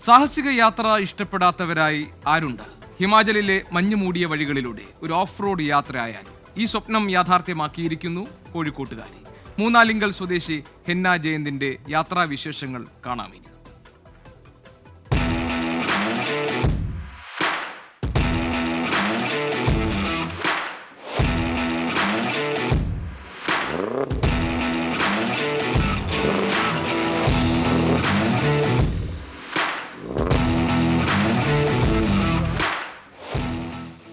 സാഹസിക യാത്ര ഇഷ്ടപ്പെടാത്തവരായി ആരുണ്ട്? ഹിമാചലിലെ മഞ്ഞുമൂടിയ വഴികളിലൂടെ ഒരു ഓഫ് റോഡ് യാത്രയായാലും ഈ സ്വപ്നം യാഥാർത്ഥ്യമാക്കിയിരിക്കുന്നു കോഴിക്കോട്ടുകാരി. മൂന്നാലിങ്കൽ സ്വദേശി ഹെന്ന ജയന്തിന്റെ യാത്രാവിശേഷങ്ങൾ കാണാമിനി.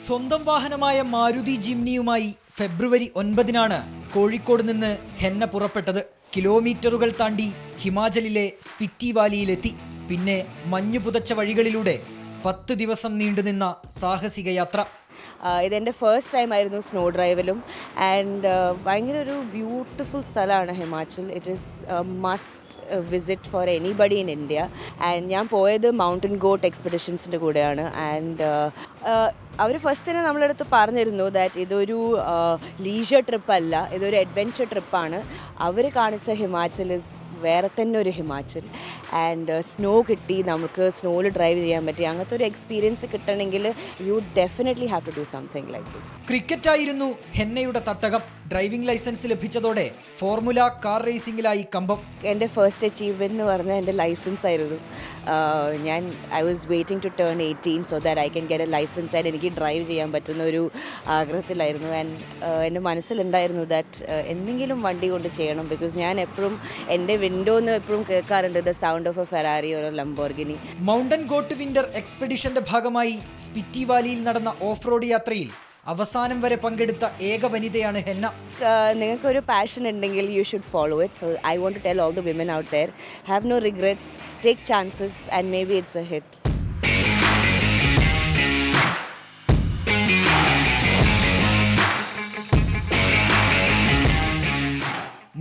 സ്വന്തം വാഹനമായ മാരുതി ജിംനിയുമായി ഫെബ്രുവരി 9 കോഴിക്കോട് നിന്ന് ഹെന്ന പുറപ്പെട്ടത്. കിലോമീറ്ററുകൾ താണ്ടി ഹിമാചലിലെ സ്പിറ്റി വാലിയിലെത്തി. പിന്നെ മഞ്ഞു പുതച്ച വഴികളിലൂടെ 10 ദിവസം നീണ്ടുനിന്ന സാഹസിക യാത്ര. ഇതെൻ്റെ ഫസ്റ്റ് ടൈം ആയിരുന്നു സ്നോ ഡ്രൈവിലും. ആൻഡ് ഭയങ്കര ഒരു ബ്യൂട്ടിഫുൾ സ്ഥലമാണ് Himachal. It is must visit four anybody in India. And ഞാൻ പോയത് മൗണ്ടൻ ഗോട്ട് എക്സ്പെഡിഷൻസിൻ്റെ കൂടെയാണ്. ആൻഡ് അവർ ഫസ്റ്റ് തന്നെ നമ്മളെ അടുത്ത് പറഞ്ഞിരുന്നു ദാറ്റ് ഇതൊരു ലീഷർ ട്രിപ്പല്ല, ഇതൊരു അഡ്വെഞ്ചർ ട്രിപ്പാണ്. അവർ കാണിച്ച ഹിമാചൽ ഇസ് വേറെ തന്നെ ഒരു ഹിമാചൽ. ആൻഡ് സ്നോ കിട്ടി, നമുക്ക് സ്നോയിൽ ഡ്രൈവ് ചെയ്യാൻ പറ്റി. അങ്ങനത്തെ ഒരു എക്സ്പീരിയൻസ് കിട്ടണമെങ്കിൽ you definitely have to do something like this. ക്രിക്കറ്റായിരുന്നു ഹെന്നയുടെ തട്ടകം. ഡ്രൈവിംഗ് ലൈസൻസ് ലഭിച്ചതോടെ ഫോർമുല കാർ റേസിംഗിലായി കമ്പം. എൻ്റെ ഫസ്റ്റ് അച്ചീവ്മെൻറ്റ് എന്ന് പറഞ്ഞാൽ എൻ്റെ ലൈസൻസ് ആയിരുന്നു. I was waiting to turn 18 so that I can get a licence and എനിക്ക് ഡ്രൈവ് ചെയ്യാൻ പറ്റുന്ന ഒരു ആഗ്രഹത്തിലായിരുന്നു. ആൻഡ് എൻ്റെ മനസ്സിലുണ്ടായിരുന്നു ദാറ്റ് എന്തെങ്കിലും വണ്ടി കൊണ്ട് ചെയ്യണം. ബിക്കോസ് ഞാൻ എപ്പോഴും എൻ്റെ വിൻഡോന്ന് എപ്പോഴും കേൾക്കാറുണ്ട് the sound of A Ferrari ഒരു ലംബോർഗിനി. മൗണ്ടൻ ഗോട്ട് വിന്റർ എക്സ്പെഡിഷന്റെ ഭാഗമായി സ്പിറ്റി വാലിയിൽ നടന്ന ഓഫ് റോഡ് യാത്രയിൽ അവസാനം വരെ പങ്കെടുത്ത ഏക വനിതയാണ് ഹെന്ന. നിങ്ങൾക്കൊരു പാഷൻ ഉണ്ടെങ്കിൽ you should follow it. So I want to tell all the women out there, have no regrets, take chances and maybe it's a hit.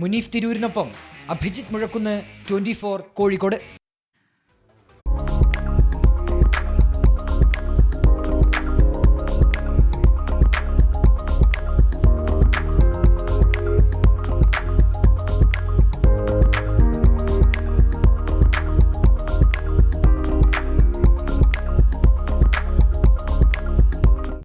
Munif തിരൂരിനൊപ്പം അഭിജിത്ത് മുഴക്കുന്ന്, 24 കോഴിക്കോട്.